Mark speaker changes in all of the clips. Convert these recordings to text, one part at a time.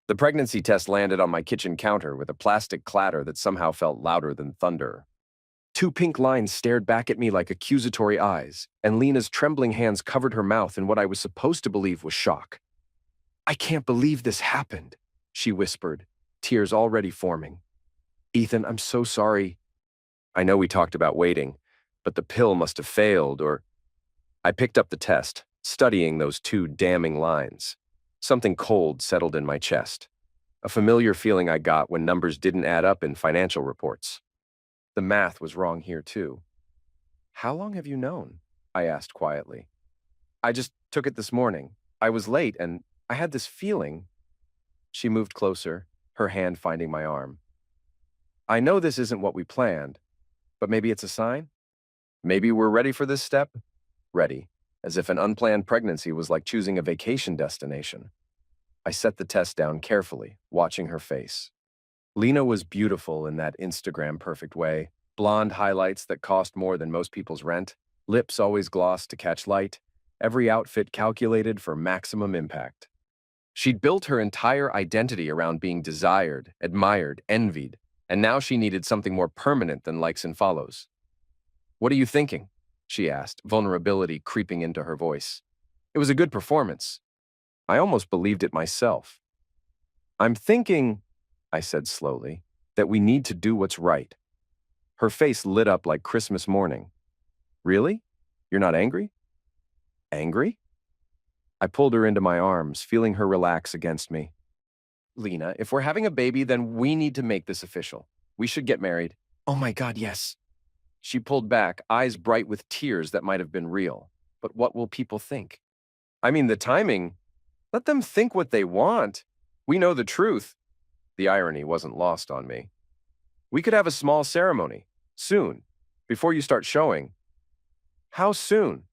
Speaker 1: The pregnancy test landed on my kitchen counter with a plastic clatter that somehow felt louder than thunder. Two pink lines stared back at me like accusatory eyes, and Lena's trembling hands covered her mouth in what I was supposed to believe was shock. "I can't believe this happened," she whispered, tears already forming. "Ethan, I'm so sorry. I know we talked about waiting, but the pill must have failed, or—" I picked up the test, studying those two damning lines. Something cold settled in my chest, a familiar feeling I got when numbers didn't add up in financial reports. The math was wrong here, too. "How long have you known?" I asked quietly. "I just took it this morning. I was late, and I had this feeling." She moved closer, her hand finding my arm. "I know this isn't what we planned, but maybe it's a sign? Maybe we're ready for this step?" Ready, as if an unplanned pregnancy was like choosing a vacation destination. I set the test down carefully, watching her face. Lena was beautiful in that Instagram-perfect way, blonde highlights that cost more than most people's rent, lips always glossed to catch light, every outfit calculated for maximum impact. She'd built her entire identity around being desired, admired, envied, and now she needed something more permanent than likes and follows. "What are you thinking?" she asked, vulnerability creeping into her voice. It was a good performance. I almost believed it myself. "I'm thinking," I said slowly, "that we need to do what's right." Her face lit up like Christmas morning. "Really? You're not angry?" "Angry?" I pulled her into my arms, feeling her relax against me. "Lena, if we're having a baby, then we need to make this official. We should get married." "Oh my God, yes." She pulled back, eyes bright with tears that might have been real. "But what will people think?" "I mean, the timing. Let them think what they want. We know the truth." The irony wasn't lost on me. "We could have a small ceremony. Soon. Before you start showing." "How soon?"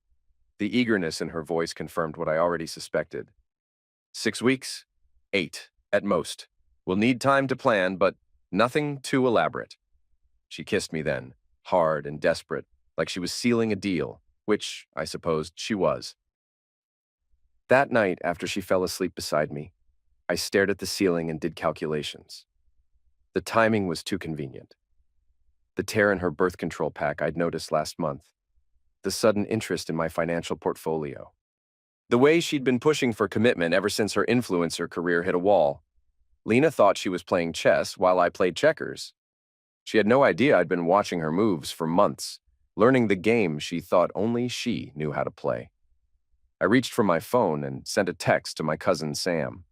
Speaker 1: The eagerness in her voice confirmed what I already suspected. 6 weeks? 8, at most. We'll need time to plan, but nothing too elaborate." She kissed me then, hard and desperate, like she was sealing a deal, which, I supposed, she was. That night, after she fell asleep beside me, I stared at the ceiling and did calculations. The timing was too convenient. The tear in her birth control pack I'd noticed last month. The sudden interest in my financial portfolio. The way she'd been pushing for commitment ever since her influencer career hit a wall. Lena thought she was playing chess while I played checkers. She had no idea I'd been watching her moves for months, learning the game she thought only she knew how to play. I reached for my phone and sent a text to my cousin Sam.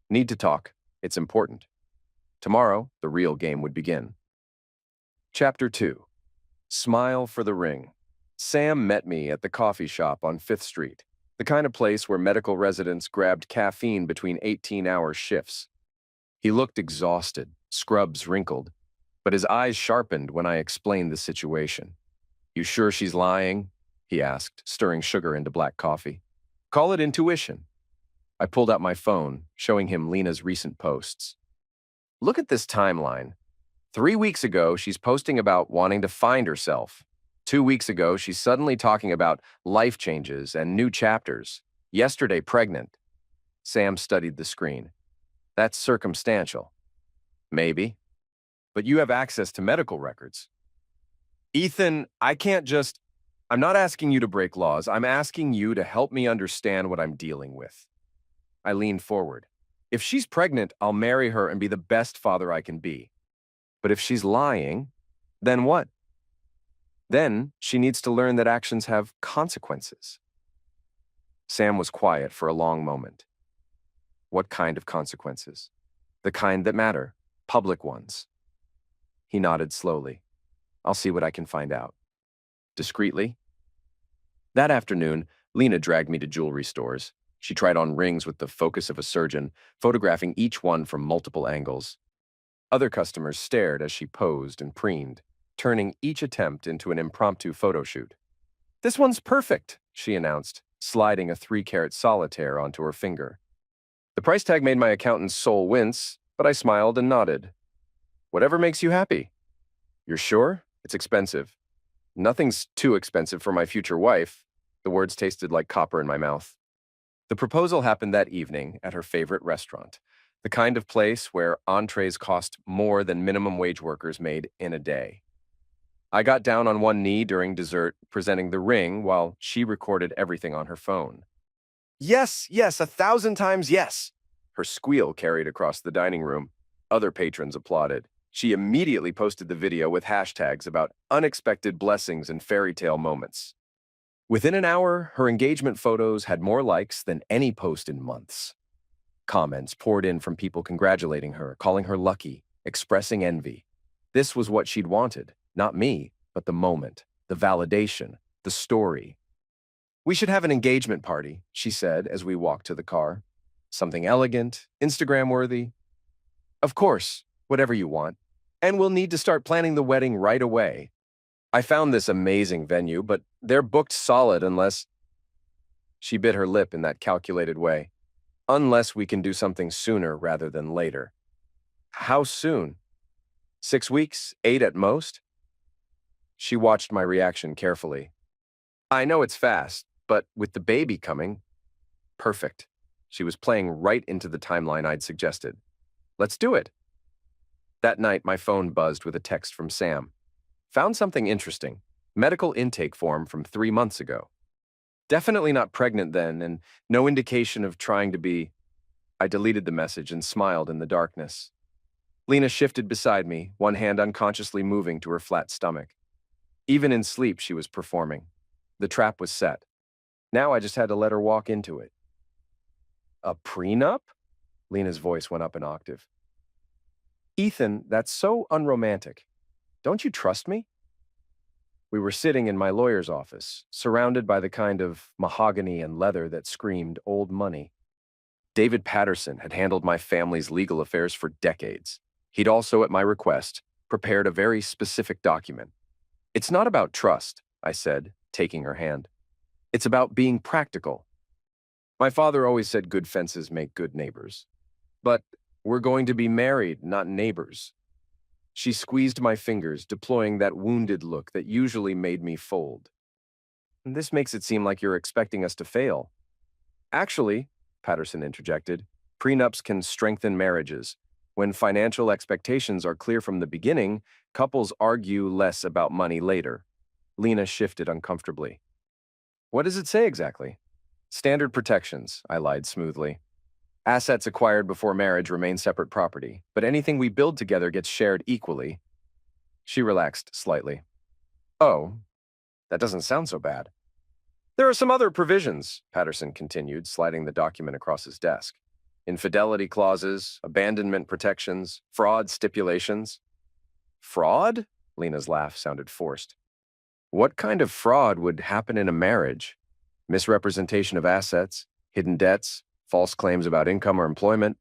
Speaker 1: "Need to talk. It's important." Tomorrow, the real game would begin. Chapter 2. Smile for the ring. Sam met me at the coffee shop on 5th Street, the kind of place where medical residents grabbed caffeine between 18-hour shifts. He looked exhausted, scrubs wrinkled, but his eyes sharpened when I explained the situation. "You sure she's lying?" he asked, stirring sugar into black coffee. "Call it intuition." I pulled out my phone, showing him Lena's recent posts. "Look at this timeline. 3 weeks ago, she's posting about wanting to find herself. 2 weeks ago, she's suddenly talking about life changes and new chapters. Yesterday, pregnant." Sam studied the screen. "That's circumstantial." "Maybe. But you have access to medical records." "Ethan, I can't just—" "I'm not asking you to break laws. I'm asking you to help me understand what I'm dealing with." I leaned forward. "If she's pregnant, I'll marry her and be the best father I can be. But if she's lying, then what?" "Then she needs to learn that actions have consequences." Sam was quiet for a long moment. "What kind of consequences?" "The kind that matter. Public ones." He nodded slowly. "I'll see what I can find out." Discreetly. That afternoon, Lena dragged me to jewelry stores. She tried on rings with the focus of a surgeon, photographing each one from multiple angles. Other customers stared as she posed and preened, turning each attempt into an impromptu photo shoot. "This one's perfect," she announced, sliding a 3-carat solitaire onto her finger. The price tag made my accountant's soul wince, but I smiled and nodded. "Whatever makes you happy." "You're sure? It's expensive." "Nothing's too expensive for my future wife." The words tasted like copper in my mouth. The proposal happened that evening at her favorite restaurant. The kind of place where entrees cost more than minimum wage workers made in a day. I got down on one knee during dessert, presenting the ring while she recorded everything on her phone. Yes, yes, 1,000 times yes! Her squeal carried across the dining room. Other patrons applauded. She immediately posted the video with hashtags about unexpected blessings and fairy tale moments. Within an hour, her engagement photos had more likes than any post in months. Comments poured in from people congratulating her, calling her lucky, expressing envy. This was what she'd wanted, not me, but the moment, the validation, the story. We should have an engagement party, she said as we walked to the car. Something elegant, Instagram-worthy. Of course, whatever you want. And we'll need to start planning the wedding right away. I found this amazing venue, but they're booked solid unless... She bit her lip in that calculated way. Unless we can do something sooner rather than later. How soon? 6 weeks? 8 at most? She watched my reaction carefully. I know it's fast, but with the baby coming... Perfect. She was playing right into the timeline I'd suggested. Let's do it. That night, my phone buzzed with a text from Sam. Found something interesting. Medical intake form from 3 months ago. Definitely not pregnant then, and no indication of trying to be... I deleted the message and smiled in the darkness. Lena shifted beside me, one hand unconsciously moving to her flat stomach. Even in sleep, she was performing. The trap was set. Now I just had to let her walk into it. A prenup? Lena's voice went up an octave. Ethan, that's so unromantic. Don't you trust me? We were sitting in my lawyer's office, surrounded by the kind of mahogany and leather that screamed old money. David Patterson had handled my family's legal affairs for decades. He'd also, at my request, prepared a very specific document. It's not about trust, I said, taking her hand. It's about being practical. My father always said good fences make good neighbors. But we're going to be married, not neighbors. She squeezed my fingers, deploying that wounded look that usually made me fold. This makes it seem like you're expecting us to fail. Actually, Patterson interjected, prenups can strengthen marriages. When financial expectations are clear from the beginning, couples argue less about money later. Lena shifted uncomfortably. What does it say exactly? Standard protections, I lied smoothly. Assets acquired before marriage remain separate property, but anything we build together gets shared equally. She relaxed slightly. Oh, that doesn't sound so bad. There are some other provisions, Patterson continued, sliding the document across his desk. Infidelity clauses, abandonment protections, fraud stipulations. Fraud? Lena's laugh sounded forced. What kind of fraud would happen in a marriage? Misrepresentation of assets, hidden debts, false claims about income or employment?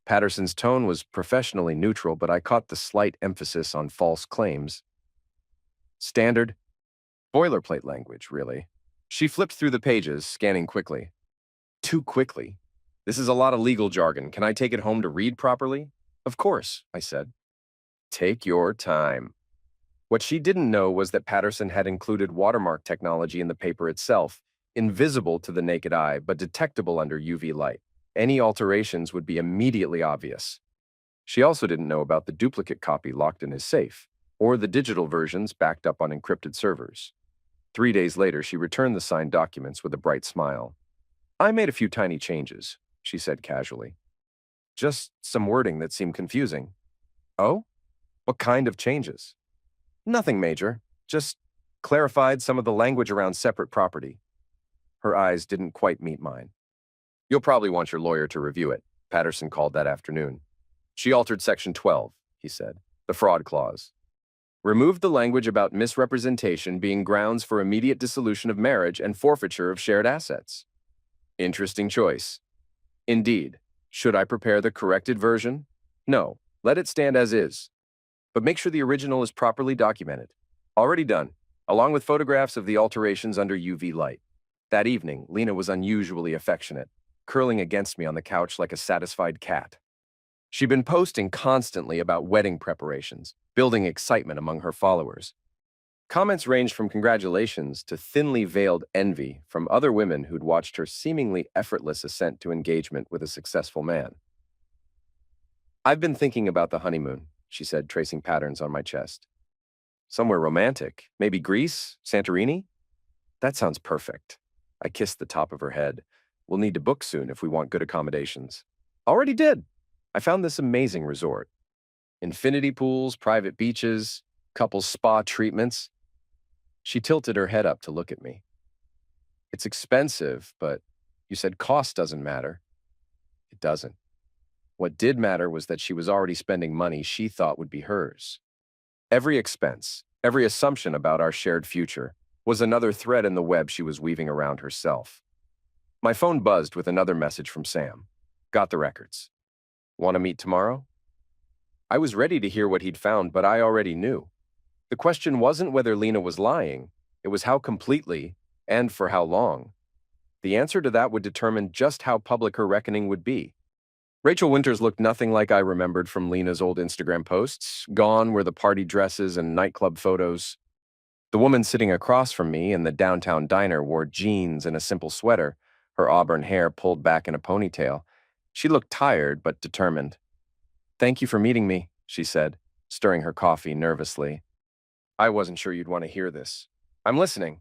Speaker 1: Patterson's tone was professionally neutral, but I caught the slight emphasis on false claims. Standard, boilerplate language, really. She flipped through the pages, scanning quickly. Too quickly. This is a lot of legal jargon. Can I take it home to read properly? Of course, I said. Take your time. What she didn't know was that Patterson had included watermark technology in the paper itself, invisible to the naked eye, but detectable under UV light. Any alterations would be immediately obvious. She also didn't know about the duplicate copy locked in his safe, or the digital versions backed up on encrypted servers. 3 days later, she returned the signed documents with a bright smile. I made a few tiny changes, she said casually. Just some wording that seemed confusing. Oh? What kind of changes? Nothing major, just clarified some of the language around separate property. Her eyes didn't quite meet mine. You'll probably want your lawyer to review it, Patterson called that afternoon. She altered Section 12, he said, the fraud clause. Removed the language about misrepresentation being grounds for immediate dissolution of marriage and forfeiture of shared assets. Interesting choice. Indeed. Should I prepare the corrected version? No, let it stand as is. But make sure the original is properly documented. Already done, along with photographs of the alterations under UV light. That evening, Lena was unusually affectionate, curling against me on the couch like a satisfied cat. She'd been posting constantly about wedding preparations, building excitement among her followers. Comments ranged from congratulations to thinly veiled envy from other women who'd watched her seemingly effortless ascent to engagement with a successful man. I've been thinking about the honeymoon, she said, tracing patterns on my chest. Somewhere romantic. Maybe Greece? Santorini? That sounds perfect. I kissed the top of her head. We'll need to book soon if we want good accommodations. Already did. I found this amazing resort. Infinity pools, private beaches, couples spa treatments. She tilted her head up to look at me. It's expensive, but you said cost doesn't matter. It doesn't. What did matter was that she was already spending money she thought would be hers. Every expense, every assumption about our shared future, was another thread in the web she was weaving around herself. My phone buzzed with another message from Sam. Got the records. Want to meet tomorrow? I was ready to hear what he'd found, but I already knew. The question wasn't whether Lena was lying, it was how completely, and for how long. The answer to that would determine just how public her reckoning would be. Rachel Winters looked nothing like I remembered from Lena's old Instagram posts. Gone were the party dresses and nightclub photos. The woman sitting across from me in the downtown diner wore jeans and a simple sweater, her auburn hair pulled back in a ponytail. She looked tired but determined. Thank you for meeting me, she said, stirring her coffee nervously. I wasn't sure you'd want to hear this. I'm listening.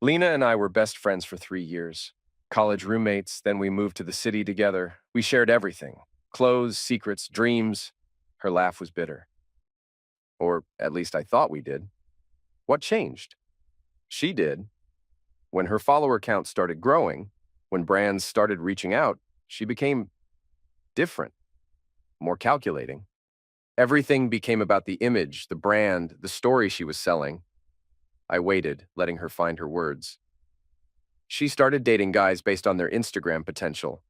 Speaker 1: Lena and I were best friends for 3 years. College roommates, then we moved to the city together. We shared everything. Clothes, secrets, dreams. Her laugh was bitter. Or at least I thought we did. What changed? She did. When her follower count started growing, when brands started reaching out, she became different, more calculating. Everything became about the image, the brand, the story she was selling. I waited, letting her find her words. She started dating guys based on their Instagram potential.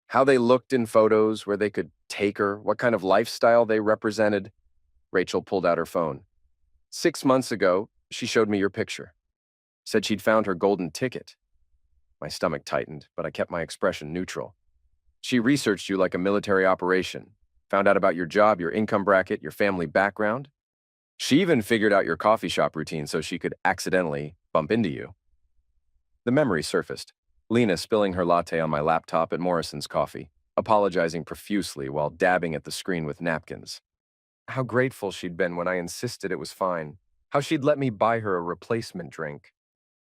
Speaker 1: How they looked in photos, where they could take her, what kind of lifestyle they represented. Rachel pulled out her phone. 6 months ago, she showed me your picture. Said she'd found her golden ticket. My stomach tightened, but I kept my expression neutral. She researched you like a military operation, found out about your job, your income bracket, your family background. She even figured out your coffee shop routine so she could accidentally bump into you. The memory surfaced. Lena spilling her latte on my laptop at Morrison's Coffee, apologizing profusely while dabbing at the screen with napkins. How grateful she'd been when I insisted it was fine. How she'd let me buy her a replacement drink.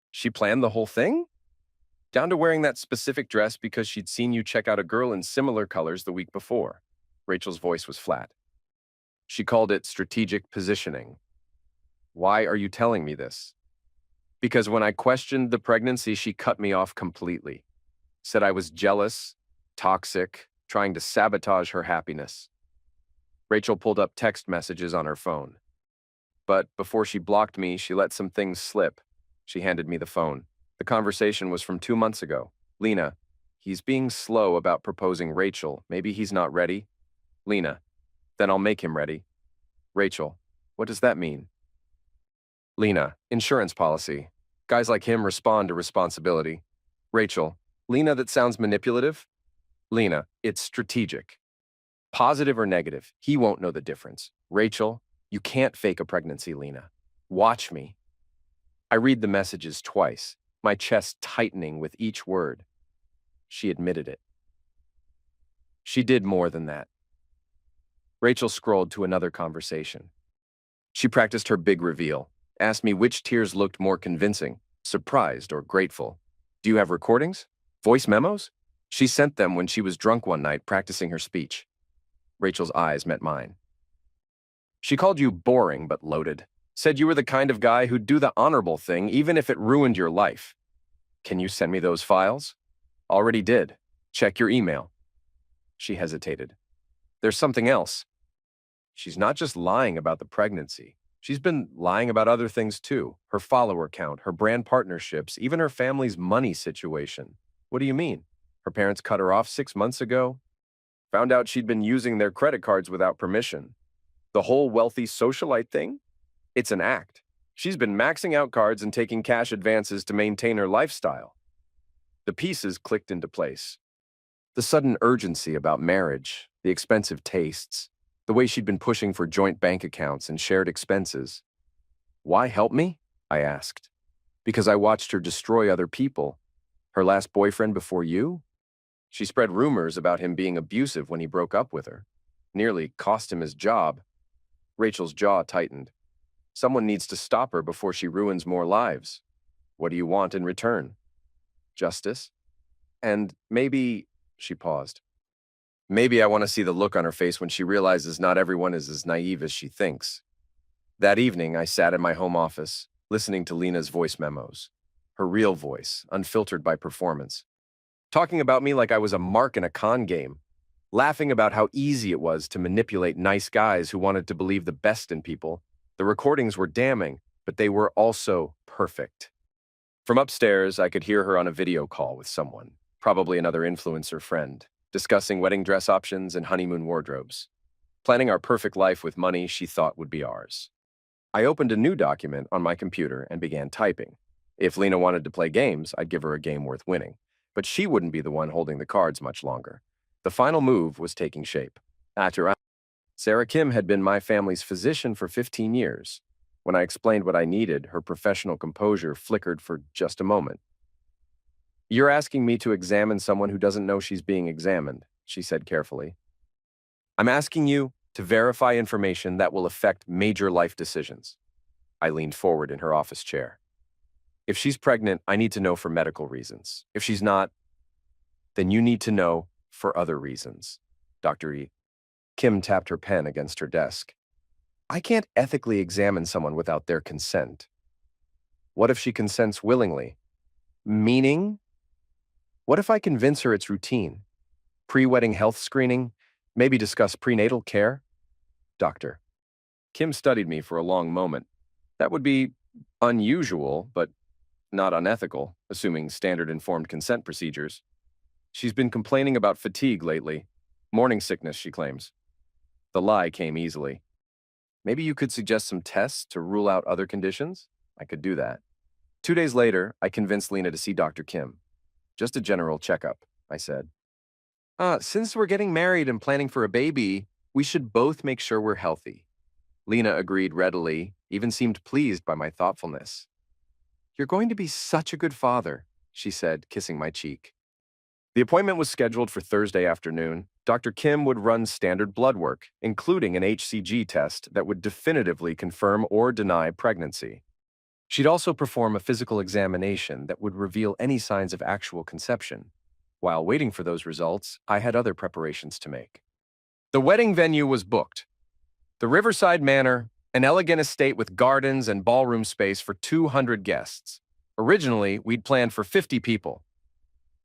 Speaker 1: She planned the whole thing? Down to wearing that specific dress because she'd seen you check out a girl in similar colors the week before. Rachel's voice was flat. She called it strategic positioning. Why are you telling me this? Because when I questioned the pregnancy, she cut me off completely. Said I was jealous, toxic, trying to sabotage her happiness. Rachel pulled up text messages on her phone. But before she blocked me, she let some things slip. She handed me the phone. The conversation was from 2 months ago. Lena, he's being slow about proposing Rachel. Maybe he's not ready. Lena, then I'll make him ready. Rachel, what does that mean? Lena, insurance policy. Guys like him respond to responsibility. Rachel, Lena, that sounds manipulative. Lena, it's strategic. Positive or negative, he won't know the difference. Rachel, you can't fake a pregnancy, Lena. Watch me. I read the messages twice, my chest tightening with each word. She admitted it. She did more than that. Rachel scrolled to another conversation. She practiced her big reveal, asked me which tears looked more convincing, surprised or grateful. Do you have recordings? Voice memos? She sent them when she was drunk one night practicing her speech. Rachel's eyes met mine. She called you boring but loaded. Said you were the kind of guy who'd do the honorable thing even if it ruined your life. Can you send me those files? Already did. Check your email. She hesitated. There's something else. She's not just lying about the pregnancy. She's been lying about other things too. Her follower count, her brand partnerships, even her family's money situation. What do you mean? Her parents cut her off 6 months ago? Found out she'd been using their credit cards without permission. The whole wealthy socialite thing? It's an act. She's been maxing out cards and taking cash advances to maintain her lifestyle. The pieces clicked into place. The sudden urgency about marriage, the expensive tastes, the way she'd been pushing for joint bank accounts and shared expenses. Why help me? I asked. Because I watched her destroy other people. Her last boyfriend before you? She spread rumors about him being abusive when he broke up with her. Nearly cost him his job. Rachel's jaw tightened. Someone needs to stop her before she ruins more lives. What do you want in return? Justice? And maybe, she paused. Maybe I want to see the look on her face when she realizes not everyone is as naive as she thinks. That evening, I sat in my home office, listening to Lena's voice memos. Her real voice, unfiltered by performance. Talking about me like I was a mark in a con game. Laughing about how easy it was to manipulate nice guys who wanted to believe the best in people. The recordings were damning, but they were also perfect. From upstairs, I could hear her on a video call with someone, probably another influencer friend, discussing wedding dress options and honeymoon wardrobes. Planning our perfect life with money she thought would be ours. I opened a new document on my computer and began typing. If Lena wanted to play games, I'd give her a game worth winning. But she wouldn't be the one holding the cards much longer. The final move was taking shape. Sarah Kim had been my family's physician for 15 years. When I explained what I needed, her professional composure flickered for just a moment. "You're asking me to examine someone who doesn't know she's being examined," she said carefully. "I'm asking you to verify information that will affect major life decisions." I leaned forward in her office chair. "If she's pregnant, I need to know for medical reasons. If she's not, then you need to know for other reasons." Dr. E. Kim tapped her pen against her desk. "I can't ethically examine someone without their consent." "What if she consents willingly?" "Meaning? What if I convince her it's routine? Pre-wedding health screening? Maybe discuss prenatal care?" Doctor. Kim studied me for a long moment. "That would be unusual, but not unethical, assuming standard informed consent procedures. She's been complaining about fatigue lately. Morning sickness, she claims." The lie came easily. "Maybe you could suggest some tests to rule out other conditions?" I could do that. 2 days later, I convinced Lena to see Dr. Kim. "Just a general checkup," I said. Since we're getting married and planning for a baby, we should both make sure we're healthy." Lena agreed readily, even seemed pleased by my thoughtfulness. "You're going to be such a good father," she said, kissing my cheek. The appointment was scheduled for Thursday afternoon. Dr. Kim would run standard blood work, including an HCG test that would definitively confirm or deny pregnancy. She'd also perform a physical examination that would reveal any signs of actual conception. While waiting for those results, I had other preparations to make. The wedding venue was booked. The Riverside Manor, an elegant estate with gardens and ballroom space for 200 guests. Originally, we'd planned for 50 people.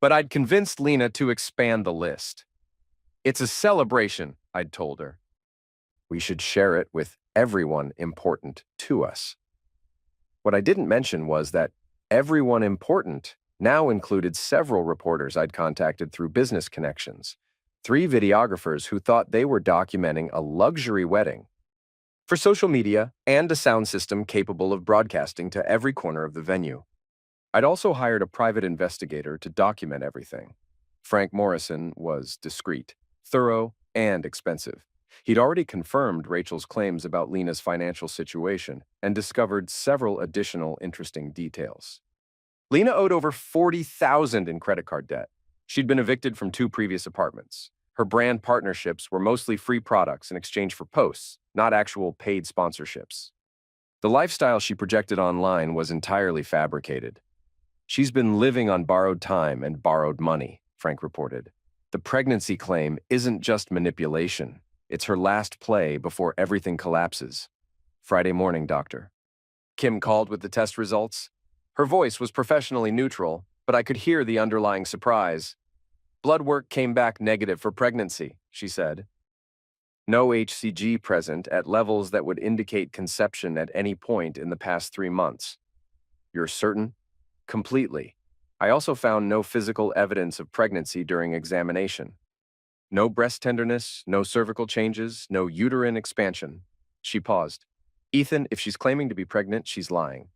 Speaker 1: But I'd convinced Lena to expand the list. "It's a celebration," I'd told her. "We should share it with everyone important to us." What I didn't mention was that everyone important now included several reporters I'd contacted through business connections, 3 videographers who thought they were documenting a luxury wedding, for social media and a sound system capable of broadcasting to every corner of the venue. I'd also hired a private investigator to document everything. Frank Morrison was discreet, thorough, and expensive. He'd already confirmed Rachel's claims about Lena's financial situation and discovered several additional interesting details. Lena owed over $40,000 in credit card debt. She'd been evicted from 2 previous apartments. Her brand partnerships were mostly free products in exchange for posts, not actual paid sponsorships. The lifestyle she projected online was entirely fabricated. "She's been living on borrowed time and borrowed money," Frank reported. "The pregnancy claim isn't just manipulation. It's her last play before everything collapses." "Friday morning, doctor." Kim called with the test results. Her voice was professionally neutral, but I could hear the underlying surprise. "Blood work came back negative for pregnancy," she said. "No HCG present at levels that would indicate conception at any point in the past 3 months." "You're certain?" "Completely. I also found no physical evidence of pregnancy during examination. No breast tenderness, no cervical changes, no uterine expansion." She paused. "Ethan, if she's claiming to be pregnant, she's lying."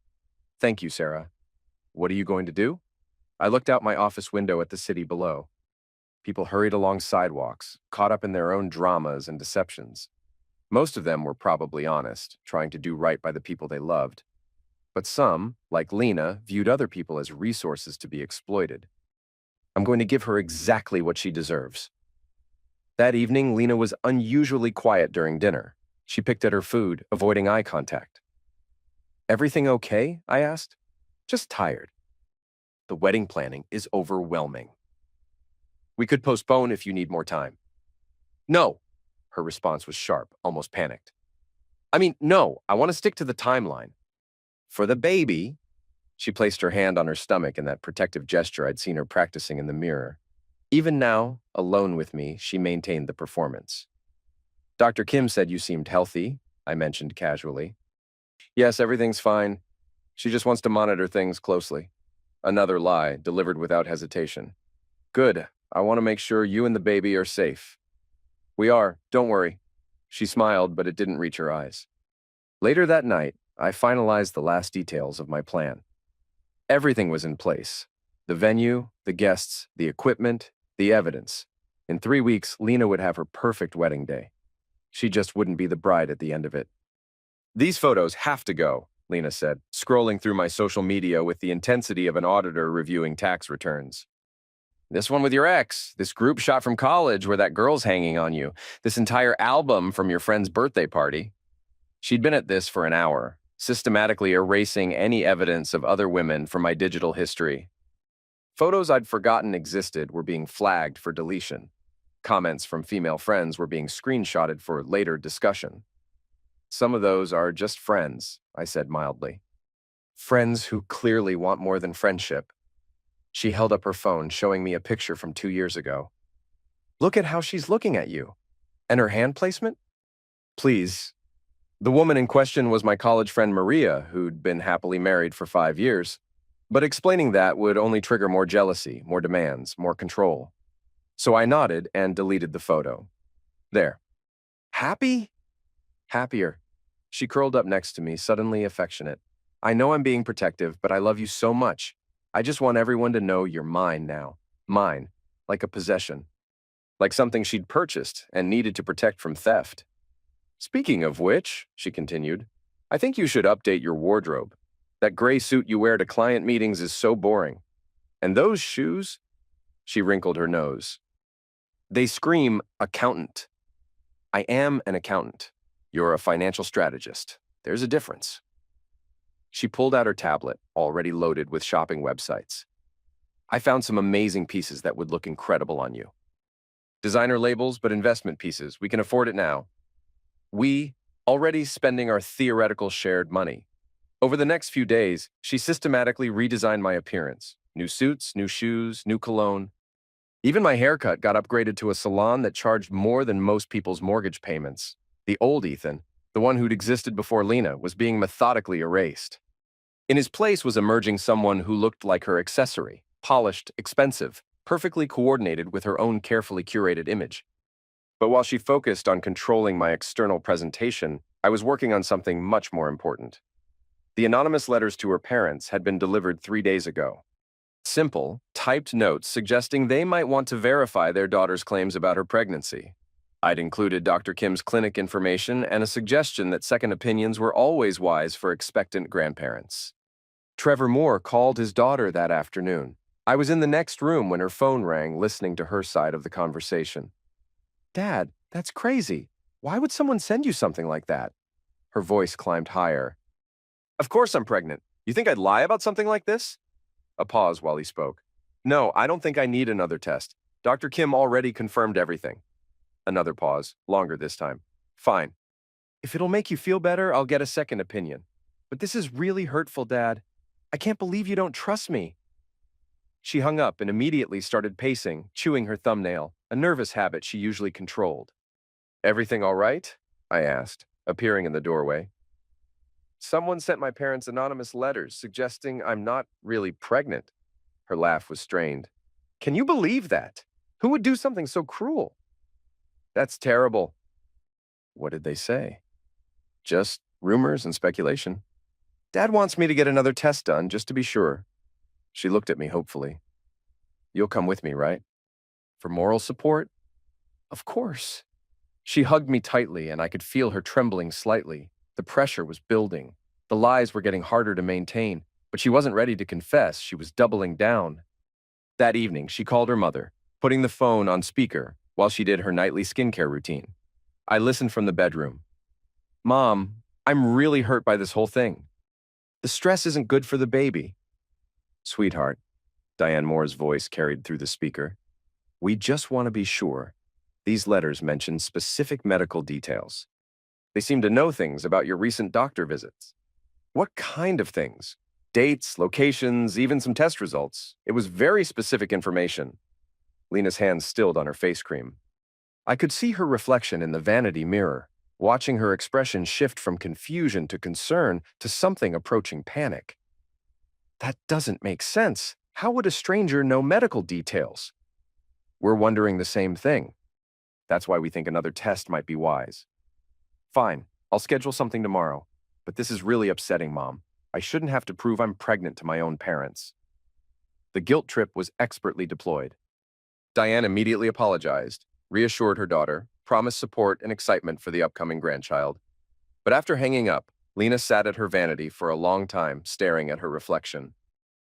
Speaker 1: "Thank you, Sarah. What are you going to do?" I looked out my office window at the city below. People hurried along sidewalks, caught up in their own dramas and deceptions. Most of them were probably honest, trying to do right by the people they loved. But some, like Lena, viewed other people as resources to be exploited. "I'm going to give her exactly what she deserves." That evening, Lena was unusually quiet during dinner. She picked at her food, avoiding eye contact. "Everything okay?" I asked. "Just tired. The wedding planning is overwhelming. We could postpone if you need more time." "No." Her response was sharp, almost panicked. No, I want to stick to the timeline. For the baby." She placed her hand on her stomach in that protective gesture I'd seen her practicing in the mirror. Even now, alone with me, she maintained the performance. "Dr. Kim said you seemed healthy," I mentioned casually. "Yes, everything's fine. She just wants to monitor things closely." Another lie, delivered without hesitation. "Good. I want to make sure you and the baby are safe." "We are, don't worry." She smiled, but it didn't reach her eyes. Later that night, I finalized the last details of my plan. Everything was in place. The venue, the guests, the equipment, the evidence. In 3 weeks, Lena would have her perfect wedding day. She just wouldn't be the bride at the end of it. "These photos have to go," Lena said, scrolling through my social media with the intensity of an auditor reviewing tax returns. "This one with your ex, this group shot from college where that girl's hanging on you, this entire album from your friend's birthday party." She'd been at this for an hour, systematically erasing any evidence of other women from my digital history. Photos I'd forgotten existed were being flagged for deletion. Comments from female friends were being screenshotted for later discussion. "Some of those are just friends," I said mildly. "Friends who clearly want more than friendship." She held up her phone, showing me a picture from 2 years ago. "Look at how she's looking at you. And her hand placement?" "Please." The woman in question was my college friend Maria, who'd been happily married for 5 years. But explaining that would only trigger more jealousy, more demands, more control. So I nodded and deleted the photo. "There. Happy?" "Happier." She curled up next to me, suddenly affectionate. "I know I'm being protective, but I love you so much. I just want everyone to know you're mine now. Mine. Like a possession. Like something she'd purchased and needed to protect from theft." "Speaking of which," she continued, "I think you should update your wardrobe. That gray suit you wear to client meetings is so boring. And those shoes?" She wrinkled her nose. "They scream accountant." "I am an accountant. You're a financial strategist. There's a difference." She pulled out her tablet, already loaded with shopping websites. "I found some amazing pieces that would look incredible on you. Designer labels, but investment pieces. We can afford it now. We, already spending our theoretical shared money." Over the next few days, she systematically redesigned my appearance. New suits, new shoes, new cologne. Even my haircut got upgraded to a salon that charged more than most people's mortgage payments. The old Ethan, the one who'd existed before Lena, was being methodically erased. In his place was emerging someone who looked like her accessory, polished, expensive, perfectly coordinated with her own carefully curated image. But while she focused on controlling my external presentation, I was working on something much more important. The anonymous letters to her parents had been delivered 3 days ago. Simple, typed notes suggesting they might want to verify their daughter's claims about her pregnancy. I'd included Dr. Kim's clinic information and a suggestion that second opinions were always wise for expectant grandparents. Trevor Moore called his daughter that afternoon. I was in the next room when her phone rang, listening to her side of the conversation. "Dad, that's crazy. Why would someone send you something like that?" Her voice climbed higher. "Of course I'm pregnant. You think I'd lie about something like this?" A pause while he spoke. "No, I don't think I need another test. Dr. Kim already confirmed everything." Another pause, longer this time. "Fine. If it'll make you feel better, I'll get a second opinion. But this is really hurtful, Dad. I can't believe you don't trust me." She hung up and immediately started pacing, chewing her thumbnail, a nervous habit she usually controlled. "Everything all right?" I asked, appearing in the doorway. "Someone sent my parents anonymous letters suggesting I'm not really pregnant." Her laugh was strained. "Can you believe that? Who would do something so cruel?" "That's terrible." "What did they say?" "Just rumors and speculation. Dad wants me to get another test done just to be sure." She looked at me hopefully. "You'll come with me, right? For moral support?" "Of course." She hugged me tightly and I could feel her trembling slightly. The pressure was building. The lies were getting harder to maintain, but she wasn't ready to confess. She was doubling down. That evening, she called her mother, putting the phone on speaker, while she did her nightly skincare routine. I listened from the bedroom. Mom, I'm really hurt by this whole thing. The stress isn't good for the baby. Sweetheart, Diane Moore's voice carried through the speaker. We just want to be sure. These letters mention specific medical details. They seem to know things about your recent doctor visits. What kind of things? Dates, locations, even some test results. It was very specific information. Lena's hands stilled on her face cream. I could see her reflection in the vanity mirror, watching her expression shift from confusion to concern to something approaching panic. That doesn't make sense. How would a stranger know medical details? We're wondering the same thing. That's why we think another test might be wise. Fine, I'll schedule something tomorrow. But this is really upsetting, Mom. I shouldn't have to prove I'm pregnant to my own parents. The guilt trip was expertly deployed. Diane immediately apologized, reassured her daughter, promised support and excitement for the upcoming grandchild. But after hanging up, Lena sat at her vanity for a long time, staring at her reflection.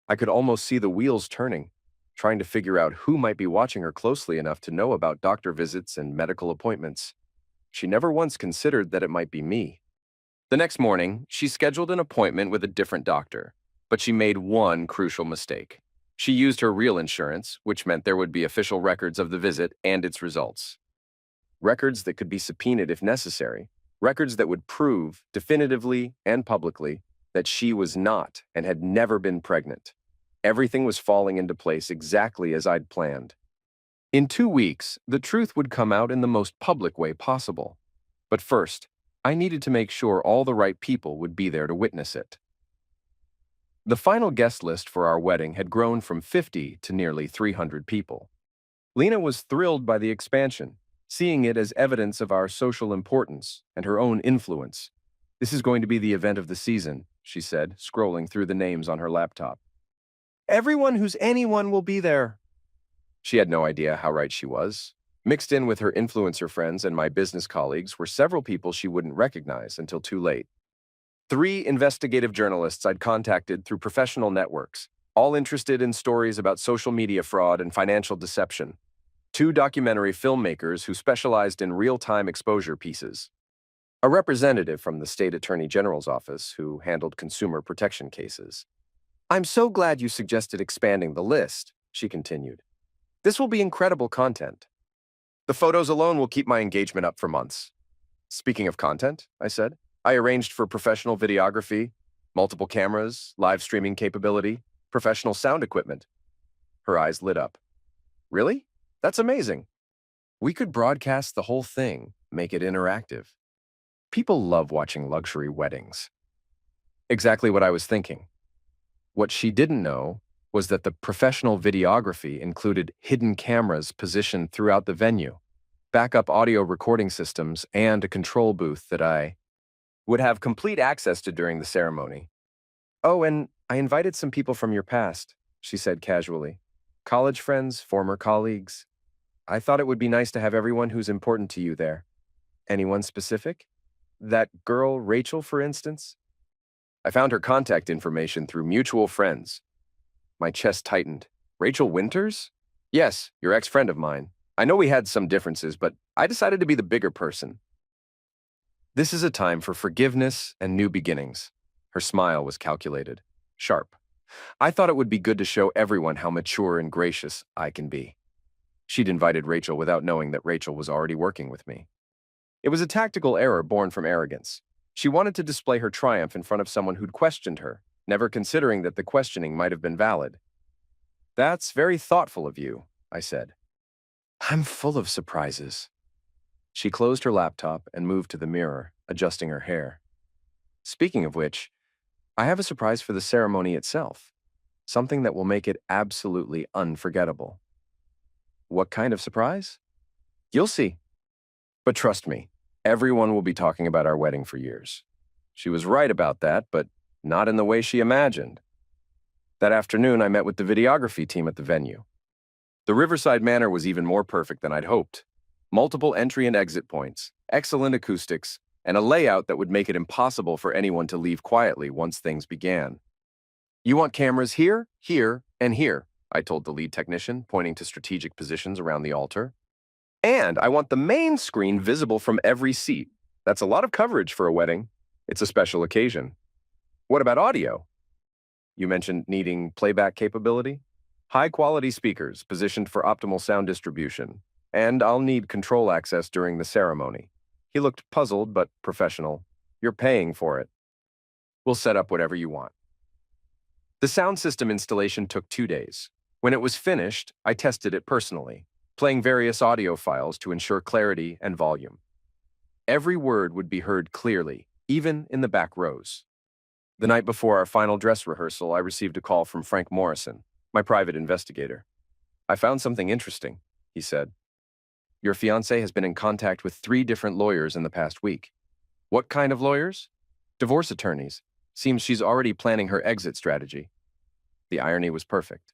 Speaker 1: I could almost see the wheels turning, trying to figure out who might be watching her closely enough to know about doctor visits and medical appointments. She never once considered that it might be me. The next morning, she scheduled an appointment with a different doctor, but she made one crucial mistake. She used her real insurance, which meant there would be official records of the visit and its results. Records that could be subpoenaed if necessary, records that would prove, definitively and publicly, that she was not and had never been pregnant. Everything was falling into place exactly as I'd planned. In 2 weeks, the truth would come out in the most public way possible. But first, I needed to make sure all the right people would be there to witness it. The final guest list for our wedding had grown from 50 to nearly 300 people. Lena was thrilled by the expansion, seeing it as evidence of our social importance and her own influence. This is going to be the event of the season, she said, scrolling through the names on her laptop. Everyone who's anyone will be there. She had no idea how right she was. Mixed in with her influencer friends and my business colleagues were several people she wouldn't recognize until too late. 3 investigative journalists I'd contacted through professional networks, all interested in stories about social media fraud and financial deception. 2 documentary filmmakers who specialized in real-time exposure pieces. A representative from the State Attorney General's office who handled consumer protection cases. I'm so glad you suggested expanding the list, she continued. This will be incredible content. The photos alone will keep my engagement up for months. Speaking of content, I said, I arranged for professional videography, multiple cameras, live streaming capability, professional sound equipment. Her eyes lit up. Really? That's amazing. We could broadcast the whole thing, make it interactive. People love watching luxury weddings. Exactly what I was thinking. What she didn't know was that the professional videography included hidden cameras positioned throughout the venue, backup audio recording systems, and a control booth that I would have complete access to during the ceremony. Oh, and I invited some people from your past, she said casually. College friends, former colleagues. I thought it would be nice to have everyone who's important to you there. Anyone specific? That girl, Rachel, for instance? I found her contact information through mutual friends. My chest tightened. Rachel Winters? Yes, your ex-friend of mine. I know we had some differences, but I decided to be the bigger person. This is a time for forgiveness and new beginnings. Her smile was calculated, sharp. I thought it would be good to show everyone how mature and gracious I can be. She'd invited Rachel without knowing that Rachel was already working with me. It was a tactical error born from arrogance. She wanted to display her triumph in front of someone who'd questioned her, never considering that the questioning might have been valid. That's very thoughtful of you, I said. I'm full of surprises. She closed her laptop and moved to the mirror, adjusting her hair. Speaking of which, I have a surprise for the ceremony itself, something that will make it absolutely unforgettable. What kind of surprise? You'll see. But trust me, everyone will be talking about our wedding for years. She was right about that, but not in the way she imagined. That afternoon, I met with the videography team at the venue. The Riverside Manor was even more perfect than I'd hoped. Multiple entry and exit points, excellent acoustics, and a layout that would make it impossible for anyone to leave quietly once things began. You want cameras here, here, and here, I told the lead technician, pointing to strategic positions around the altar. And I want the main screen visible from every seat. That's a lot of coverage for a wedding. It's a special occasion. What about audio? You mentioned needing playback capability? High-quality speakers positioned for optimal sound distribution. And I'll need control access during the ceremony. He looked puzzled but professional. You're paying for it. We'll set up whatever you want. The sound system installation took 2 days. When it was finished, I tested it personally, playing various audio files to ensure clarity and volume. Every word would be heard clearly, even in the back rows. The night before our final dress rehearsal, I received a call from Frank Morrison, my private investigator. I found something interesting, he said. Your fiancée has been in contact with 3 different lawyers in the past week. What kind of lawyers? Divorce attorneys. Seems she's already planning her exit strategy. The irony was perfect.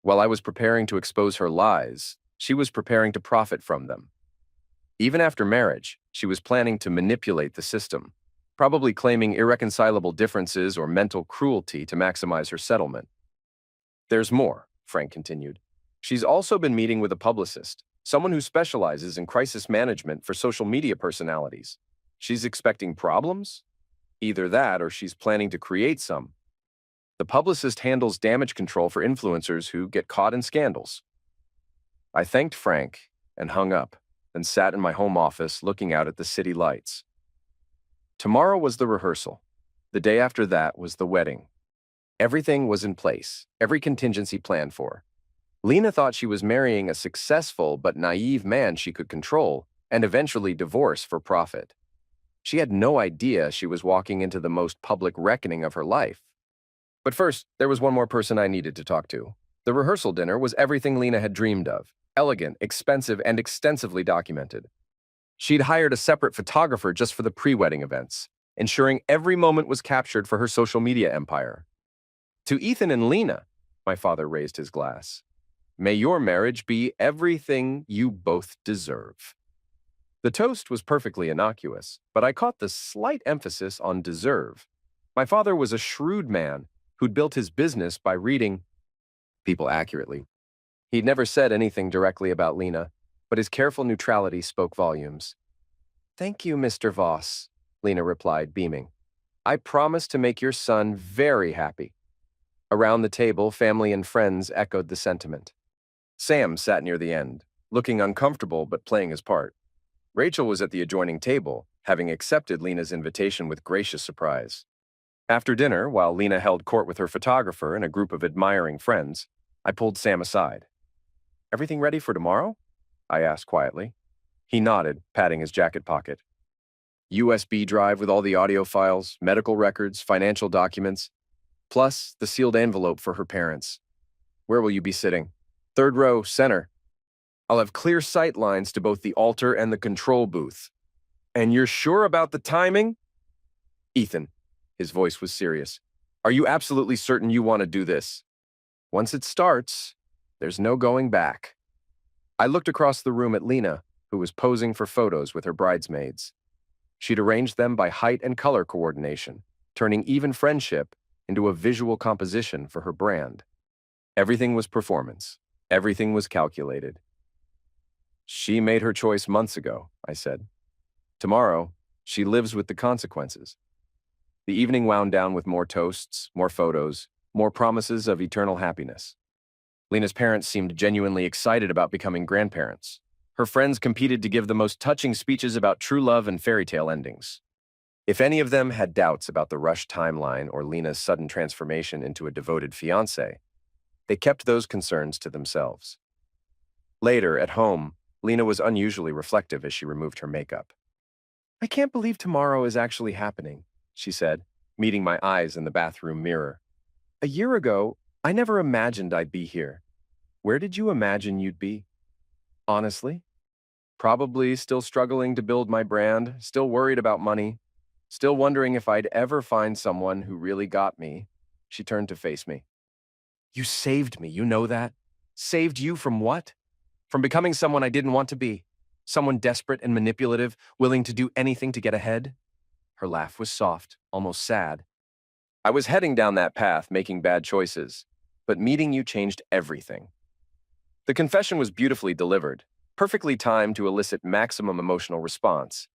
Speaker 1: While I was preparing to expose her lies, she was preparing to profit from them. Even after marriage, she was planning to manipulate the system, probably claiming irreconcilable differences or mental cruelty to maximize her settlement. There's more, Frank continued. She's also been meeting with a publicist, someone who specializes in crisis management for social media personalities. She's expecting problems? Either that or she's planning to create some. The publicist handles damage control for influencers who get caught in scandals. I thanked Frank and hung up, then sat in my home office looking out at the city lights. Tomorrow was the rehearsal. The day after that was the wedding. Everything was in place, every contingency planned for. Lena thought she was marrying a successful but naive man she could control and eventually divorce for profit. She had no idea she was walking into the most public reckoning of her life. But first, there was one more person I needed to talk to. The rehearsal dinner was everything Lena had dreamed of. Elegant, expensive, and extensively documented. She'd hired a separate photographer just for the pre-wedding events, ensuring every moment was captured for her social media empire. To Ethan and Lena, my father raised his glass. May your marriage be everything you both deserve. The toast was perfectly innocuous, but I caught the slight emphasis on deserve. My father was a shrewd man who'd built his business by reading people accurately. He'd never said anything directly about Lena, but his careful neutrality spoke volumes. Thank you, Mr. Voss, Lena replied, beaming. I promise to make your son very happy. Around the table, family and friends echoed the sentiment. Sam sat near the end, looking uncomfortable but playing his part. Rachel was at the adjoining table, having accepted Lena's invitation with gracious surprise. After dinner, while Lena held court with her photographer and a group of admiring friends, I pulled Sam aside. Everything ready for tomorrow? I asked quietly. He nodded, patting his jacket pocket. USB drive with all the audio files, medical records, financial documents, plus the sealed envelope for her parents. Where will you be sitting? 3rd row, center. I'll have clear sight lines to both the altar and the control booth. And you're sure about the timing? Ethan, his voice was serious. Are you absolutely certain you want to do this? Once it starts, there's no going back. I looked across the room at Lena, who was posing for photos with her bridesmaids. She'd arranged them by height and color coordination, turning even friendship into a visual composition for her brand. Everything was performance. Everything was calculated. She made her choice months ago, I said. Tomorrow, she lives with the consequences. The evening wound down with more toasts, more photos, more promises of eternal happiness. Lena's parents seemed genuinely excited about becoming grandparents. Her friends competed to give the most touching speeches about true love and fairy tale endings. If any of them had doubts about the rushed timeline or Lena's sudden transformation into a devoted fiancé, they kept those concerns to themselves. Later, at home, Lena was unusually reflective as she removed her makeup. I can't believe tomorrow is actually happening, she said, meeting my eyes in the bathroom mirror. A year ago, I never imagined I'd be here. Where did you imagine you'd be? Honestly? Probably still struggling to build my brand, still worried about money, still wondering if I'd ever find someone who really got me. She turned to face me. You saved me, you know that? Saved you from what? From becoming someone I didn't want to be. Someone desperate and manipulative, willing to do anything to get ahead. Her laugh was soft, almost sad. I was heading down that path, making bad choices, but meeting you changed everything. The confession was beautifully delivered, perfectly timed to elicit maximum emotional response.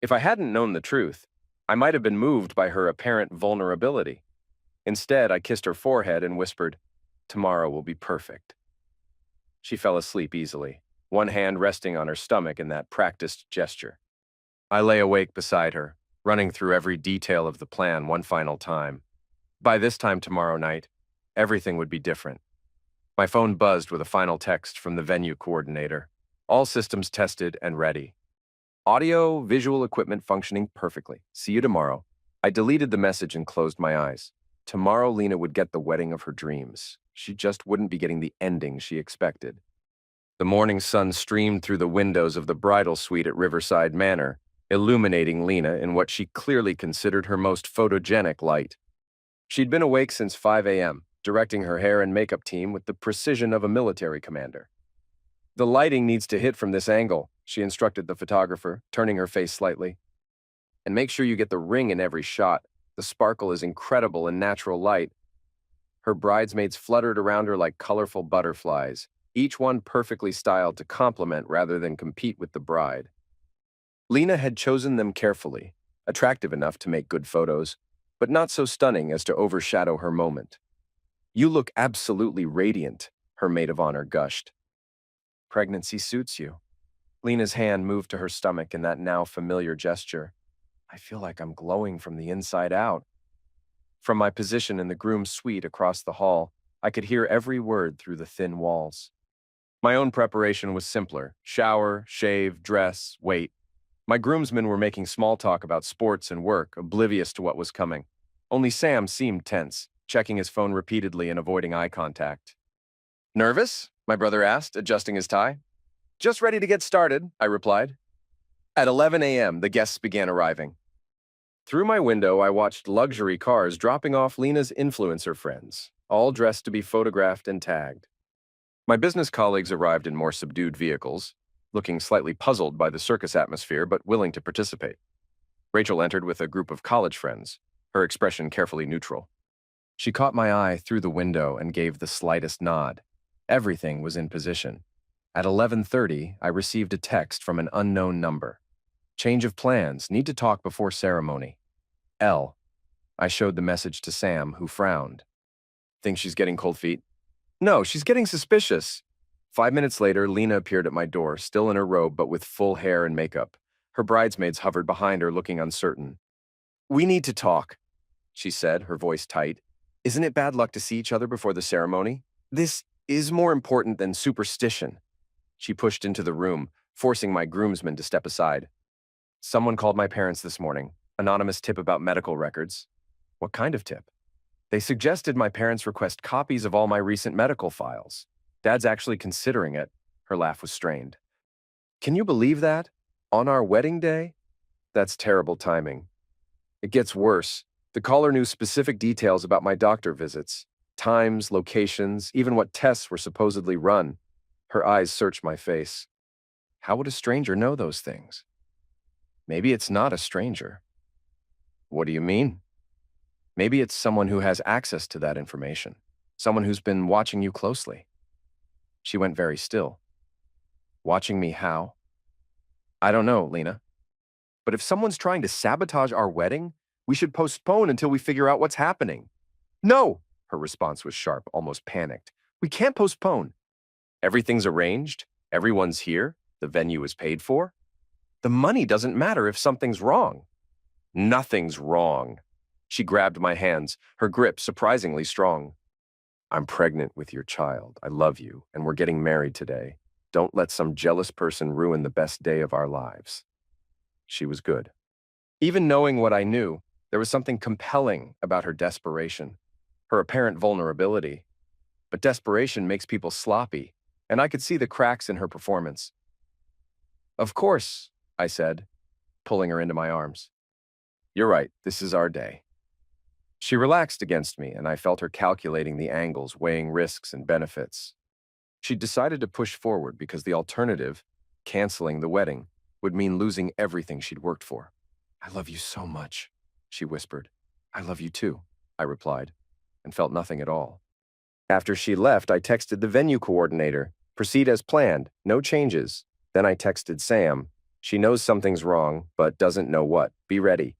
Speaker 1: If I hadn't known the truth, I might have been moved by her apparent vulnerability. Instead, I kissed her forehead and whispered, "Tomorrow will be perfect." She fell asleep easily, one hand resting on her stomach in that practiced gesture. I lay awake beside her, running through every detail of the plan one final time. By this time tomorrow night, everything would be different. My phone buzzed with a final text from the venue coordinator. All systems tested and ready. Audio, visual equipment functioning perfectly. See you tomorrow. I deleted the message and closed my eyes. Tomorrow, Lena would get the wedding of her dreams. She just wouldn't be getting the ending she expected. The morning sun streamed through the windows of the bridal suite at Riverside Manor, illuminating Lena in what she clearly considered her most photogenic light. She'd been awake since 5 a.m., directing her hair and makeup team with the precision of a military commander. "The lighting needs to hit from this angle," she instructed the photographer, turning her face slightly. "And make sure you get the ring in every shot. The sparkle is incredible in natural light." Her bridesmaids fluttered around her like colorful butterflies, each one perfectly styled to complement rather than compete with the bride. Lena had chosen them carefully, attractive enough to make good photos, but not so stunning as to overshadow her moment. "You look absolutely radiant," her maid of honor gushed. "Pregnancy suits you." Lena's hand moved to her stomach in that now familiar gesture. "I feel like I'm glowing from the inside out." From my position in the groom's suite across the hall, I could hear every word through the thin walls. My own preparation was simpler: shower, shave, dress, wait. My groomsmen were making small talk about sports and work, oblivious to what was coming. Only Sam seemed tense, checking his phone repeatedly and avoiding eye contact. "Nervous?" my brother asked, adjusting his tie. "Just ready to get started," I replied. At 11 a.m., the guests began arriving. Through my window, I watched luxury cars dropping off Lena's influencer friends, all dressed to be photographed and tagged. My business colleagues arrived in more subdued vehicles, looking slightly puzzled by the circus atmosphere but willing to participate. Rachel entered with a group of college friends, her expression carefully neutral. She caught my eye through the window and gave the slightest nod. Everything was in position. At 11:30, I received a text from an unknown number. "Change of plans. Need to talk before ceremony. L." I showed the message to Sam, who frowned. "Think she's getting cold feet?" "No, she's getting suspicious." 5 minutes later, Lena appeared at my door, still in her robe but with full hair and makeup. Her bridesmaids hovered behind her, looking uncertain. "We need to talk," she said, her voice tight. "Isn't it bad luck to see each other before the ceremony? This is more important than superstition." She pushed into the room, forcing my groomsmen to step aside. "Someone called my parents this morning. Anonymous tip about medical records." "What kind of tip?" "They suggested my parents request copies of all my recent medical files. Dad's actually considering it." Her laugh was strained. "Can you believe that? On our wedding day?" "That's terrible timing." "It gets worse. The caller knew specific details about my doctor visits, times, locations, even what tests were supposedly run." Her eyes searched my face. "How would a stranger know those things?" "Maybe it's not a stranger." "What do you mean?" "Maybe it's someone who has access to that information. Someone who's been watching you closely." She went very still. "Watching me how?" "I don't know, Lena. But if someone's trying to sabotage our wedding, we should postpone until we figure out what's happening." "No!" Her response was sharp, almost panicked. "We can't postpone." "Everything's arranged. Everyone's here. The venue is paid for. The money doesn't matter if something's wrong." "Nothing's wrong." She grabbed my hands, her grip surprisingly strong. "I'm pregnant with your child. I love you, and we're getting married today. Don't let some jealous person ruin the best day of our lives." She was good. Even knowing what I knew, there was something compelling about her desperation, her apparent vulnerability. But desperation makes people sloppy, and I could see the cracks in her performance. "Of course," I said, pulling her into my arms. "You're right, this is our day." She relaxed against me, and I felt her calculating the angles, weighing risks and benefits. She decided to push forward because the alternative, canceling the wedding, would mean losing everything she'd worked for. "I love you so much," she whispered. "I love you too," I replied, and felt nothing at all. After she left, I texted the venue coordinator. Proceed as planned, no changes. Then I texted Sam. She knows something's wrong, but doesn't know what. Be ready.